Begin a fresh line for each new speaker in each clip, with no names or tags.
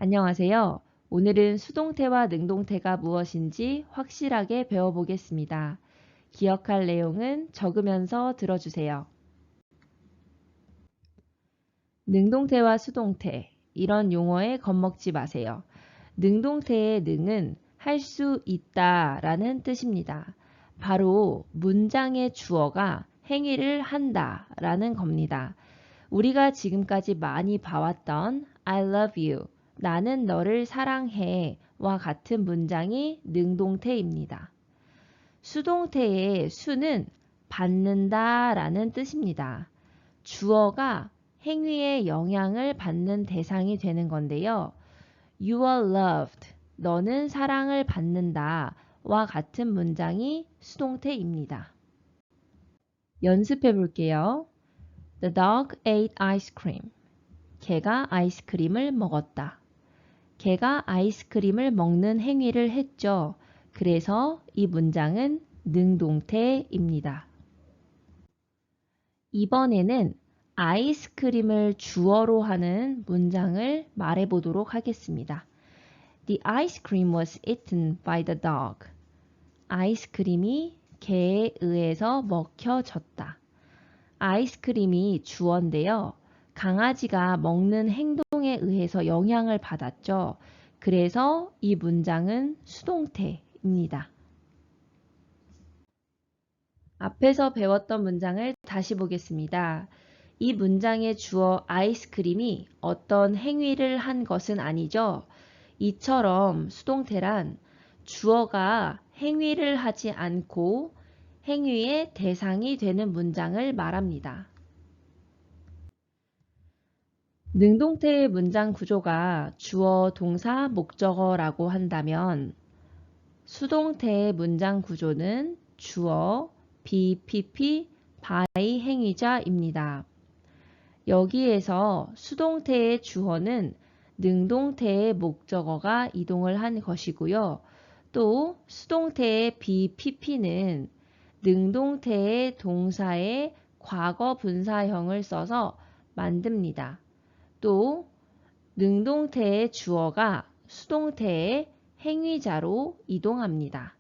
안녕하세요. 오늘은 수동태와 능동태가 무엇인지 확실하게 배워보겠습니다. 기억할 내용은 적으면서 들어주세요. 능동태와 수동태, 이런 용어에 겁먹지 마세요. 능동태의 능은 할 수 있다 라는 뜻입니다. 바로 문장의 주어가 행위를 한다 라는 겁니다. 우리가 지금까지 많이 봐왔던 I love you, 나는 너를 사랑해 와 같은 문장이 능동태입니다. 수동태의 수는 받는다 라는 뜻입니다. 주어가 행위의 영향을 받는 대상이 되는 건데요. You are loved, 너는 사랑을 받는다 와 같은 문장이 수동태입니다. 연습해 볼게요. The dog ate ice cream. 개가 아이스크림을 먹었다. 개가 아이스크림을 먹는 행위를 했죠. 그래서 이 문장은 능동태입니다. 이번에는 아이스크림을 주어로 하는 문장을 말해보도록 하겠습니다. The ice cream was eaten by the dog. 아이스크림이 개에 의해서 먹혀졌다. 아이스크림이 주어인데요. 강아지가 먹는 행동에 의해서 영향을 받았죠. 그래서 이 문장은 수동태입니다. 앞에서 배웠던 문장을 다시 보겠습니다. 이 문장의 주어 아이스크림이 어떤 행위를 한 것은 아니죠. 이처럼 수동태란 주어가 행위를 하지 않고 행위의 대상이 되는 문장을 말합니다. 능동태의 문장 구조가 주어, 동사, 목적어라고 한다면 수동태의 문장 구조는 주어, be, pp, by 행위자입니다. 여기에서 수동태의 주어는 능동태의 목적어가 이동을 한 것이고요. 또 수동태의 be, pp는 능동태의 동사의 과거 분사형을 써서 만듭니다. 또 능동태의 주어가 수동태의 행위자로 이동합니다.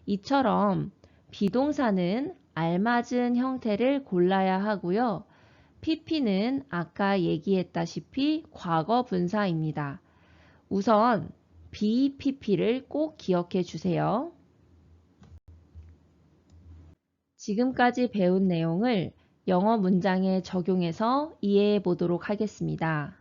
이처럼 비동사는 알맞은 형태를 골라야 하고요. pp는 아까 얘기했다시피 과거 분사입니다. 우선 BPP를 꼭 기억해 주세요. 지금까지 배운 내용을 영어 문장에 적용해서 이해해 보도록 하겠습니다.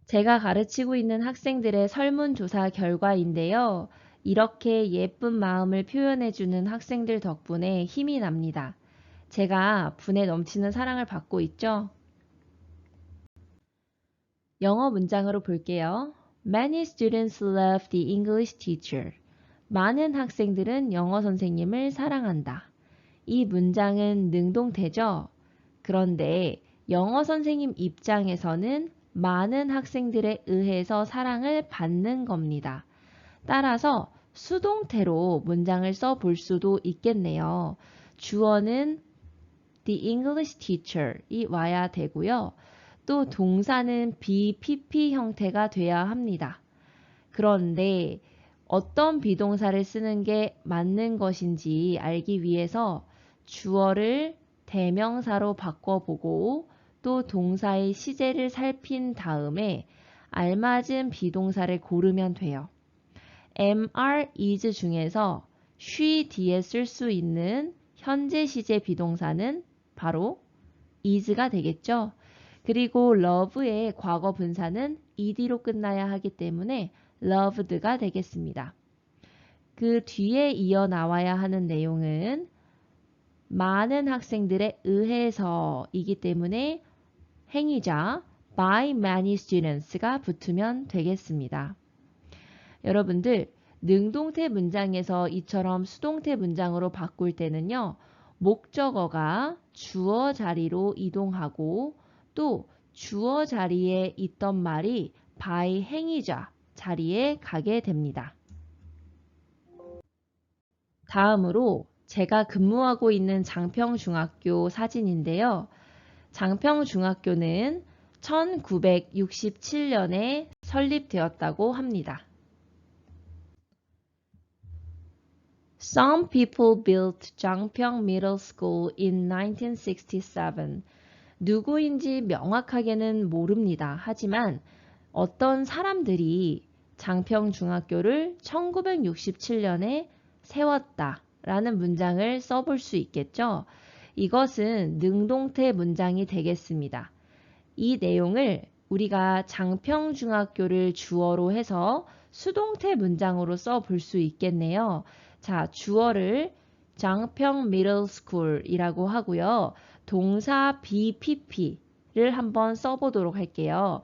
제가 가르치고 있는 학생들의 설문조사 결과인데요. 이렇게 예쁜 마음을 표현해주는 학생들 덕분에 힘이 납니다. 제가 분에 넘치는 사랑을 받고 있죠? 영어 문장으로 볼게요. Many students love the English teacher. 많은 학생들은 영어 선생님을 사랑한다. 이 문장은 능동태죠? 그런데 영어 선생님 입장에서는 많은 학생들에 의해서 사랑을 받는 겁니다. 따라서 수동태로 문장을 써볼 수도 있겠네요. 주어는 the English teacher이 와야 되고요. 또 동사는 be, pp 형태가 돼야 합니다. 그런데 어떤 비동사를 쓰는 게 맞는 것인지 알기 위해서 주어를 대명사로 바꿔보고 또 동사의 시제를 살핀 다음에 알맞은 비동사를 고르면 돼요. am, is 중에서 she 뒤에 쓸 수 있는 현재 시제 비동사는 바로 is가 되겠죠. 그리고 love의 과거 분사는 ed로 끝나야 하기 때문에 loved가 되겠습니다. 그 뒤에 이어 나와야 하는 내용은 많은 학생들에 의해서이기 때문에 행위자 by many students가 붙으면 되겠습니다. 여러분들 능동태 문장에서 이처럼 수동태 문장으로 바꿀 때는요. 목적어가 주어 자리로 이동하고 또 주어 자리에 있던 말이 by 행위자 자리에 가게 됩니다. 다음으로 제가 근무하고 있는 장평중학교 사진인데요. 장평중학교는 1967년에 설립되었다고 합니다. Some people built 장평 Middle School in 1967. 누구인지 명확하게는 모릅니다. 하지만 어떤 사람들이 장평중학교를 1967년에 세웠다 라는 문장을 써볼 수 있겠죠. 이것은 능동태 문장이 되겠습니다. 이 내용을 우리가 장평중학교를 주어로 해서 수동태 문장으로 써볼 수 있겠네요. 자, 주어를 장평 Middle School이라고 하고요. 동사 BPP를 한번 써보도록 할게요.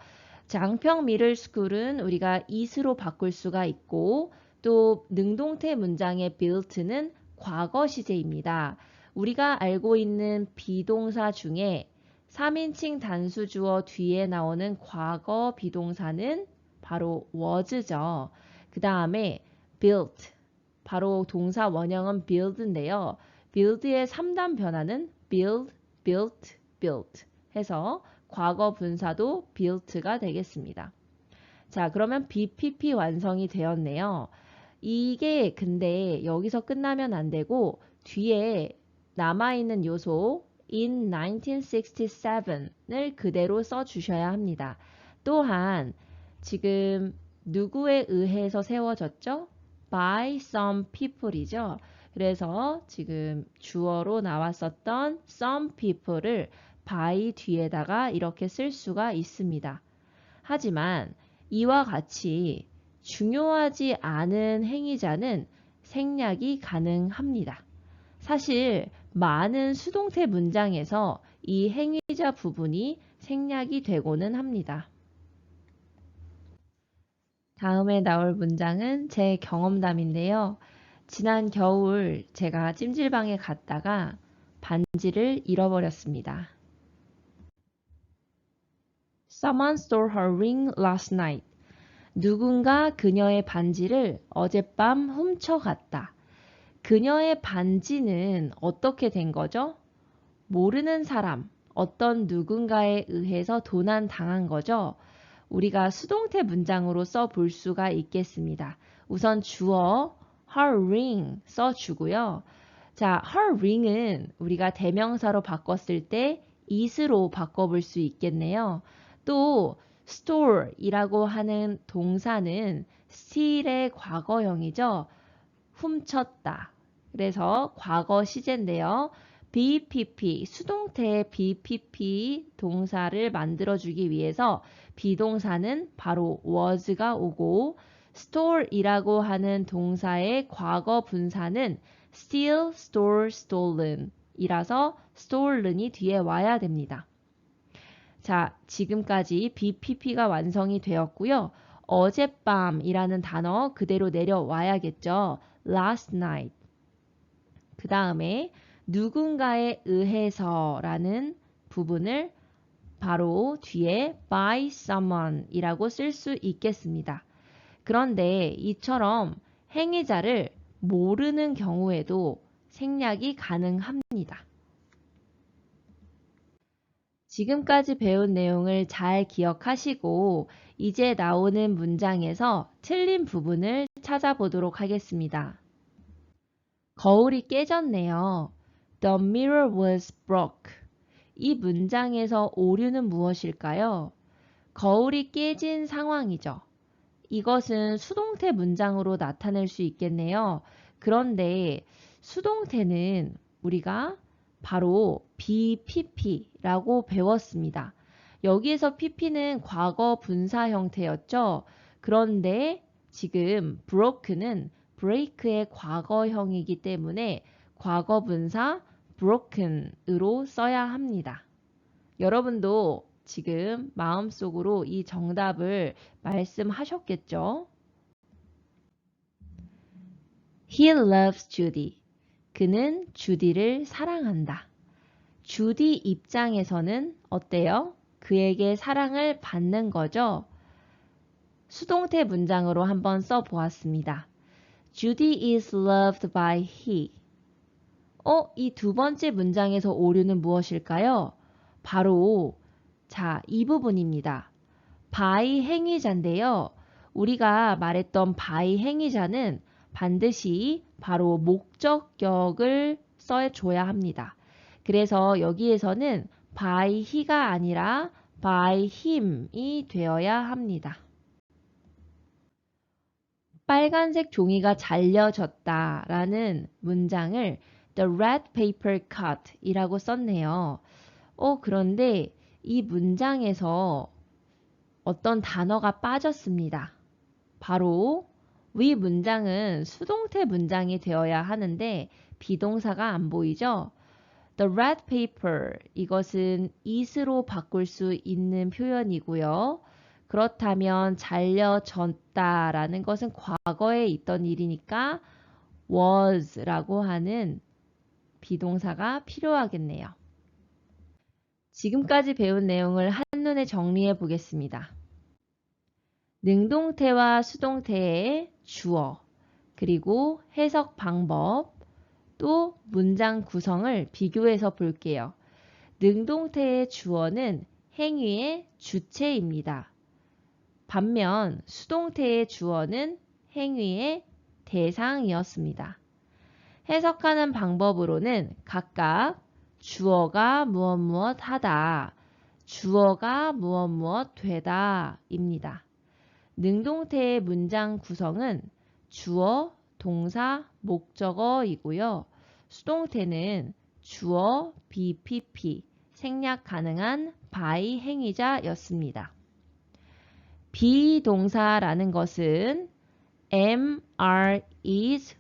장평 Middle School은 우리가 is로 바꿀 수가 있고 또 능동태 문장의 built는 과거 시제입니다. 우리가 알고 있는 비동사 중에 3인칭 단수주어 뒤에 나오는 과거 비동사는 바로 was죠. 그 다음에 built, 바로 동사 원형은 build인데요. build의 3단 변화는 build, built, built 해서 과거 분사도 built가 되겠습니다. 자, 그러면 BPP 완성이 되었네요. 이게 근데 여기서 끝나면 안 되고 뒤에 남아있는 요소 in 1967을 그대로 써주셔야 합니다. 또한 지금 누구에 의해서 세워졌죠? by some people이죠. 그래서 지금 주어로 나왔었던 some people을 by 뒤에다가 이렇게 쓸 수가 있습니다. 하지만 이와 같이 중요하지 않은 행위자는 생략이 가능합니다. 사실 많은 수동태 문장에서 이 행위자 부분이 생략이 되고는 합니다. 다음에 나올 문장은 제 경험담인데요. 지난 겨울 제가 찜질방에 갔다가 반지를 잃어버렸습니다. Someone stole her ring last night. 누군가 그녀의 반지를 어젯밤 훔쳐갔다. 그녀의 반지는 어떻게 된 거죠? 모르는 사람, 어떤 누군가에 의해서 도난당한 거죠. 우리가 수동태 문장으로 써볼 수가 있겠습니다. 우선 주어 her ring 써주고요. 자, her ring은 우리가 대명사로 바꿨을 때 it으로 바꿔볼 수 있겠네요. 또 store이라고 하는 동사는 steal의 과거형이죠. 훔쳤다. 그래서 과거 시제인데요. BPP, 수동태 BPP 동사를 만들어주기 위해서 비동사는 바로 was가 오고 store이라고 하는 동사의 과거 분사는 steal, store, stolen 이라서 stolen이 뒤에 와야 됩니다. 자, 지금까지 BPP가 완성이 되었고요. 어젯밤이라는 단어 그대로 내려와야겠죠. last night. 그 다음에 누군가에 의해서라는 부분을 바로 뒤에 by someone 이라고 쓸 수 있겠습니다. 그런데 이처럼 행위자를 모르는 경우에도 생략이 가능합니다. 지금까지 배운 내용을 잘 기억하시고 이제 나오는 문장에서 틀린 부분을 찾아보도록 하겠습니다. 거울이 깨졌네요. The mirror was broke. 이 문장에서 오류는 무엇일까요? 거울이 깨진 상황이죠. 이것은 수동태 문장으로 나타낼 수 있겠네요. 그런데 수동태는 우리가 바로 BPP라고 배웠습니다. 여기에서 PP는 과거 분사 형태였죠. 그런데 지금 broke는 break의 과거형이기 때문에 과거 분사 broken으로 써야 합니다. 여러분도 지금 마음속으로 이 정답을 말씀하셨겠죠? He loves Judy. 그는 주디를 사랑한다. 주디 입장에서는 어때요? 그에게 사랑을 받는 거죠? 수동태 문장으로 한번 써보았습니다. Judy is loved by he. 이 두 번째 문장에서 오류는 무엇일까요? 바로 자, 이 부분입니다. by 행위자인데요. 우리가 말했던 by 행위자는 반드시 바로 목적격을 써줘야 합니다. 그래서 여기에서는 by he가 아니라 by him이 되어야 합니다. 빨간색 종이가 잘려졌다 라는 문장을 The red paper cut 이라고 썼네요. 그런데 이 문장에서 어떤 단어가 빠졌습니다. 바로 위 문장은 수동태 문장이 되어야 하는데 비동사가 안 보이죠? The red paper 이것은 is로 바꿀 수 있는 표현이고요. 그렇다면 잘려졌다 라는 것은 과거에 있던 일이니까 was라고 하는 비동사가 필요하겠네요. 지금까지 배운 내용을 한눈에 정리해 보겠습니다. 능동태와 수동태의 주어, 그리고 해석 방법, 또 문장 구성을 비교해서 볼게요. 능동태의 주어는 행위의 주체입니다. 반면 수동태의 주어는 행위의 대상이었습니다. 해석하는 방법으로는 각각 주어가 무엇 무엇 하다, 주어가 무엇 무엇 되다 입니다. 능동태의 문장 구성은 주어, 동사, 목적어이고요. 수동태는 주어, BPP, 생략 가능한 by 행위자였습니다. 비동사라는 것은 am, are, is,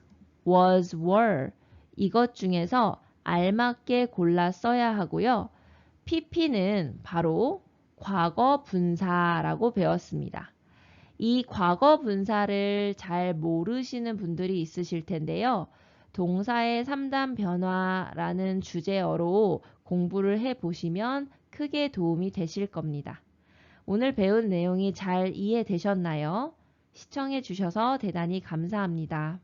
was, were 이것 중에서 알맞게 골라 써야 하고요. PP는 바로 과거 분사라고 배웠습니다. 이 과거 분사를 잘 모르시는 분들이 있으실 텐데요. 동사의 3단 변화라는 주제어로 공부를 해보시면 크게 도움이 되실 겁니다. 오늘 배운 내용이 잘 이해되셨나요? 시청해 주셔서 대단히 감사합니다.